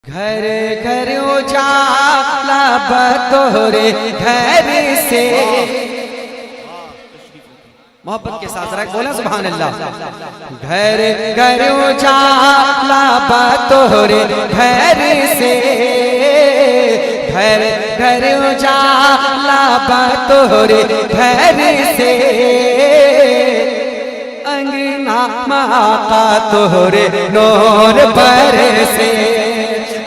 घर घर उजाला बतोरे घर से मोहब्बत के साथ जरा बोला सुभान अल्लाह। घर घर उजाला बतोरे घर से, घर घर उजाला बतोरे घर से, अंगना माका तोरे नूर पर से,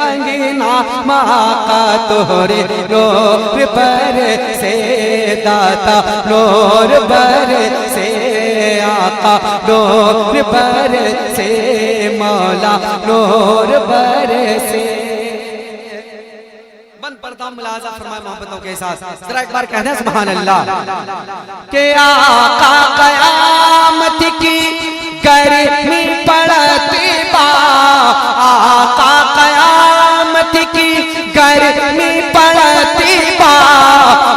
अंगना माका तोरे नूर पर से, दाता नूर पर से, आका नूर पर से, मौला नूर पर से। बंद पर्दा मुलाजा फरमाए मोहब्बतों के साथ जरा एक बार कहना सुभान अल्लाह। के आका कयामत की गर्मी पड़ती बा, आका कयामत की गर्मी पड़ती बा,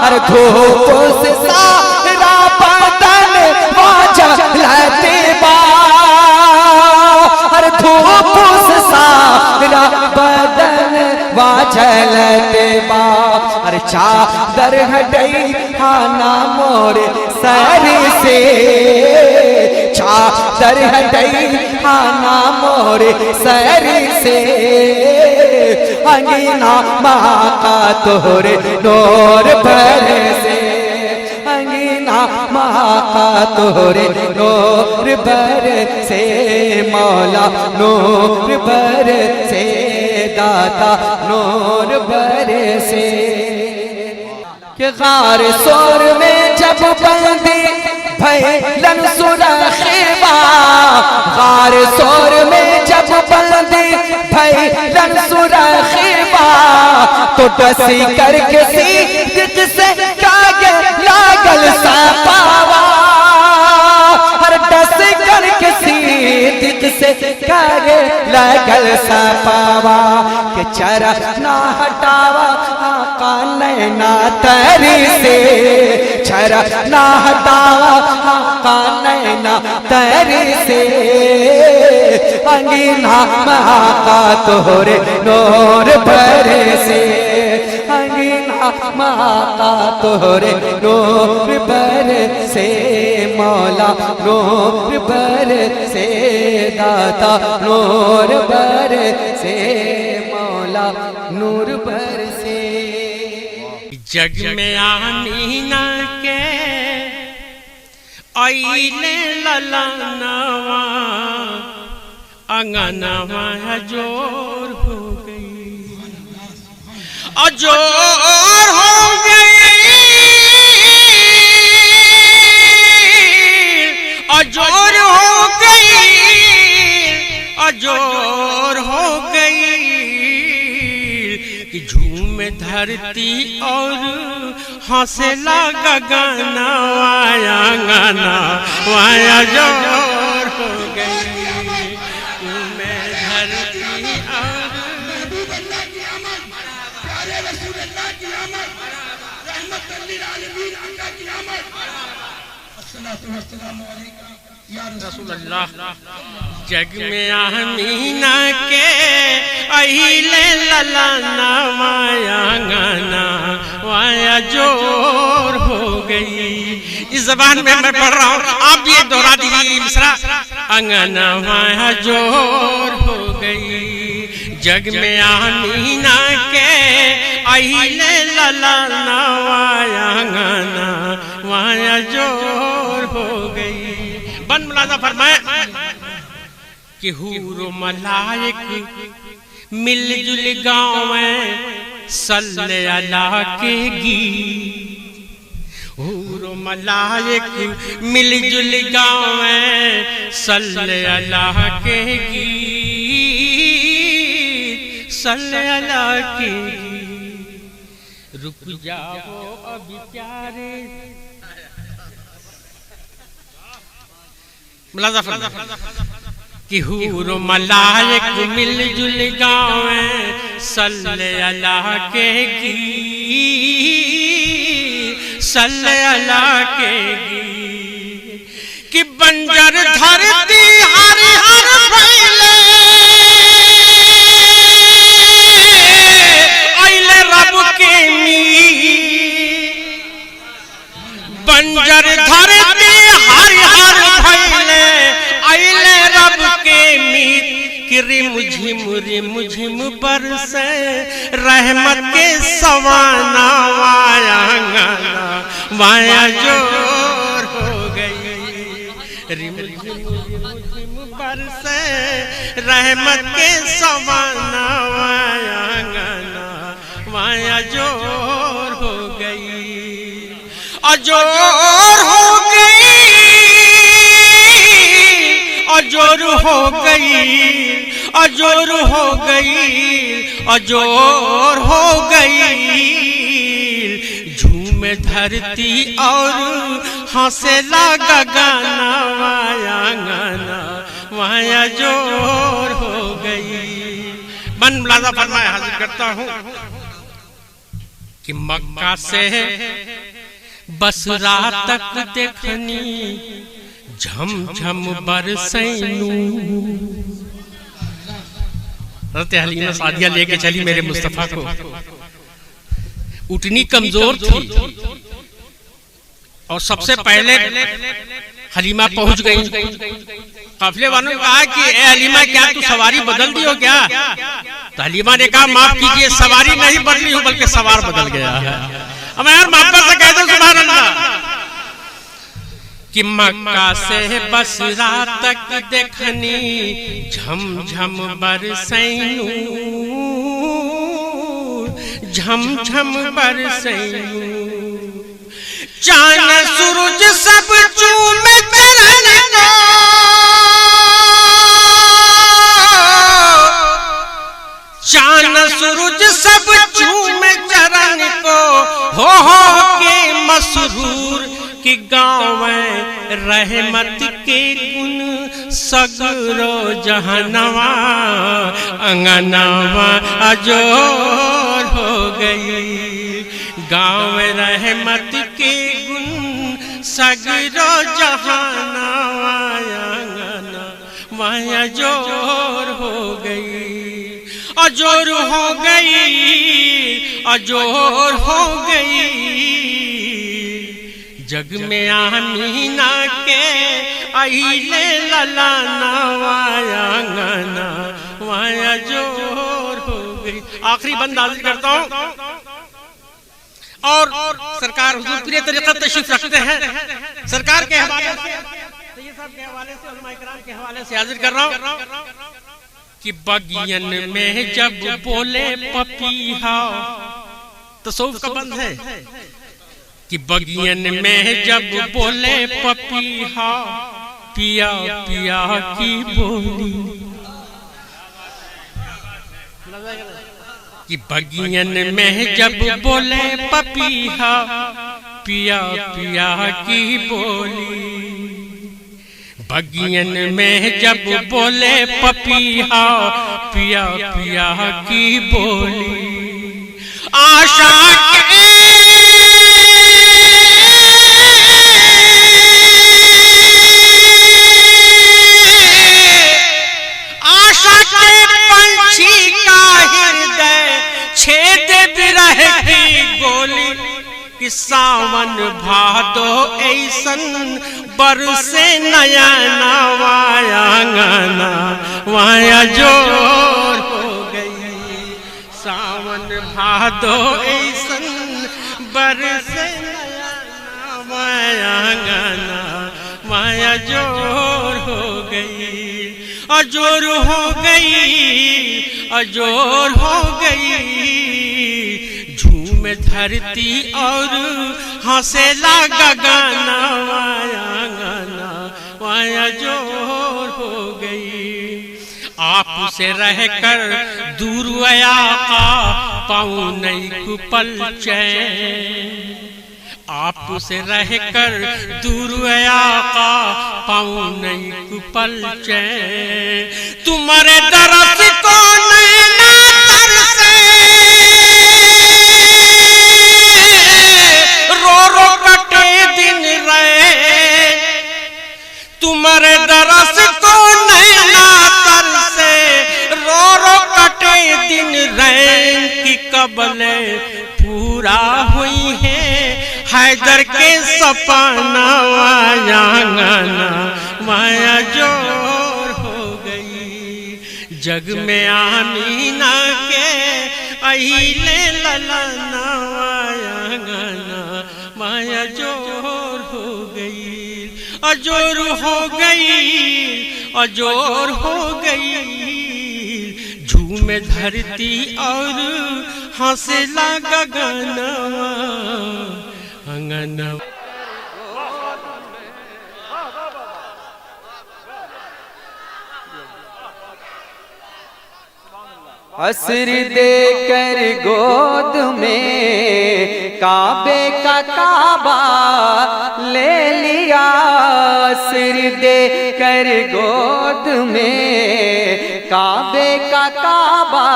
और धूप से सारा बदन जलती बा, और धूप से सारा बदन जलते बा, और चादर हटई खाना मोरे सर से, चादर हटई खाना मोरे सर से, अंगना माका तोरे नूर पर से, अंगना माका तोरे नूर पर से, मौला नूर पर से, दाता नूर पर से। कि गार सोर में जब बंदी भैलन सुरखेबा, गार सोर में जब बंदी भैलन सुरखेबा, तो डसी करके सीध से कागे लागल सपावा, हर डस करके सीध से कागे लागल सपावा, के चरा ना हटावा आका नैना तरी से, चरा ना हटावा आका नैना तरी से, अंगना माका तोरे नूर पर से, अंगना माका तोरे नूर पर से, मौला नूर पर से, दाता नूर पर से, मौला नूर पर से। जग में आमीना के आईले ललनवा, अंगनवा हजोर हो गई, अजोर हो गई, अजोर हो गई, अजोर हो गई, कि झूम धरती और हंसला गगना, वाया गाना वाया जोर हो गई, मैं धरती और जग में आमीना के अहिले ललाना, माया गाना वाया जोर हो गई। इस जबान में मैं पढ़ रहा हूँ, आप भी दोहरा दीजिए मिसरा, अंगना वाया जोर हो गई। जग में आमीना के अहिले ललाना, वाया गाना वाया जोर हो गई। बन मुलाजा फरमाए कि हूर मलाइक मिलजुल गावे सल्ले अला के गीत, हूर मलाइक मिलजुल गावे सल्ले अला के गीत, सल्ले अला के गीत। रुक जाओ अभी प्यारे, मुलाजा कि हूर मलाइक मिलजुल गावे सल्ले अला के गीत, सल्ले अला के गीत। कि बंजर धरती हर हर फैले, झिम बरसे रहमत के सवाना वायांगना माया जोर हो गई। रिम झिम बरसे रहमत के सवाना वायांगना माया जोर हो गई। अजोर हो गई, अजोर हो गई, अजोर हो गई, अजोर हो गई। झूमे धरती और हंसेला गगना वायांगना माया जोर हो गई। मन मुलाजा फरमाए हाजिर करता हूँ कि मक्का से बसरा तक देखनी झम झम बरसैनू। हज़रत हलीमा सादिया लेके चली मेरे मुस्तफा को। उतनी कमजोर थी और सबसे पहले हलीमा पहुंच गई। काफिले वालों ने कहा कि ए हलीमा क्या तू सवारी बदल दी हो क्या? तो हलीमा ने कहा माफ कीजिए, सवारी नहीं बदली हूं बल्कि सवार बदल गया है। अब यार मोहब्बत से कह दो सुभान अल्लाह। कि मक्का से बसरा तक देखनी झम झम बरसैनू, झम झम बरसैनू। चांद सूरज सब चूमे चरण को, चांद सूरज सब चूमे चरण को हो के मसरूर। कि गाँव रहमत के गुण सगरो जहनवा अंगनवा अजोर हो गई। गाँव रहमत के गुण सगरो जहनवा अंगनवा अजोर हो गई। अजोर हो गई, अजोर हो गई। जग में आमीना के अइले ललाना वायांगना वाया जोर हो गई। आखिरी बंद हाजिर करता हूँ और सरकार हुजूर पूरी तरीके तशरीफ रखते हैं। सरकार के हवाले से, सैयद साहब के हवाले से, उलमा इकराम के हवाले से हाजिर कर रहा हूँ कि बगियन में जब बोले पपीहा, तसव्वुफ का बंद है कि बगियन में जब बोले पपीहा पिया पिया की बोली। कि बगियन में जब बोले पपीहा पिया पिया की बोली। बगियन में जब बोले पपीहा पिया पिया की बोली। आशा के पंछी का हृदय छेद बिरह की गोली। कि सावन भादो ऐसन बरसे नयना वायांगना वाया जोर हो गई। सावन भादो ऐसन बरसे नयना वायांगना वाया जोर हो गई। अजोर हो गई, अजोर हो गई। झूम धरती और हंसेला गगना वायांगना वाया जोर हो गई। आप से रहकर दूर आका पाऊं नहीं कुपल चैन। आप से रहकर दूर आका पाऊं नहीं कुपल चैन। तुम्हारे दरस को नैना तरसे रो रो कटे दिन रहे। तुम्हारे दरस को नैना तरसे रो रो कटे दिन रैन की कबले पूरा हुई है हैदर के सपना वायांगना माया जोर हो गई। जग में आमीना के अहिले ललना आंगना माया जोर हो गई, अजोर हो गई, अजोर हो गई। झूमे धरती और हंसला गगनवा अंगनवा। असर देकर गोद में काबे का काबा ले लिया, असर देकर गोद में काबे का काबा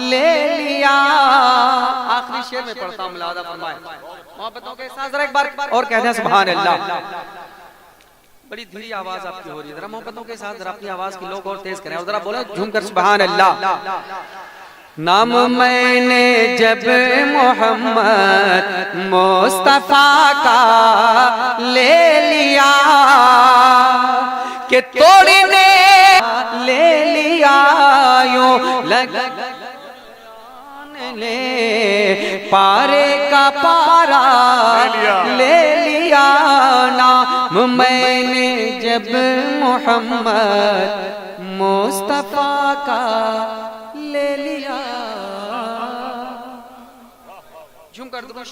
ले लिया। आखिरी शेर में पढ़ता हूँ, मुलादा फरमाए मोहब्बतों के साथ जरा एक बार और कहते हैं सुभान अल्लाह। बड़ी धीरी आवाज आपकी हो रही है, जरा मोहब्बतों के साथ जरा अपनी आवाज की लोग और तेज करें और जरा बोले झूमकर सुभान अल्लाह। नाम मैंने जब मोहम्मद मुस्तफा का ले लिया कि तोड़ने ले लिया, यूं लग ले पारे का पारा ले लिया। नाम मैंने जब मोहम्मद मुस्तफा का ले लिया। झूम कर दुरूद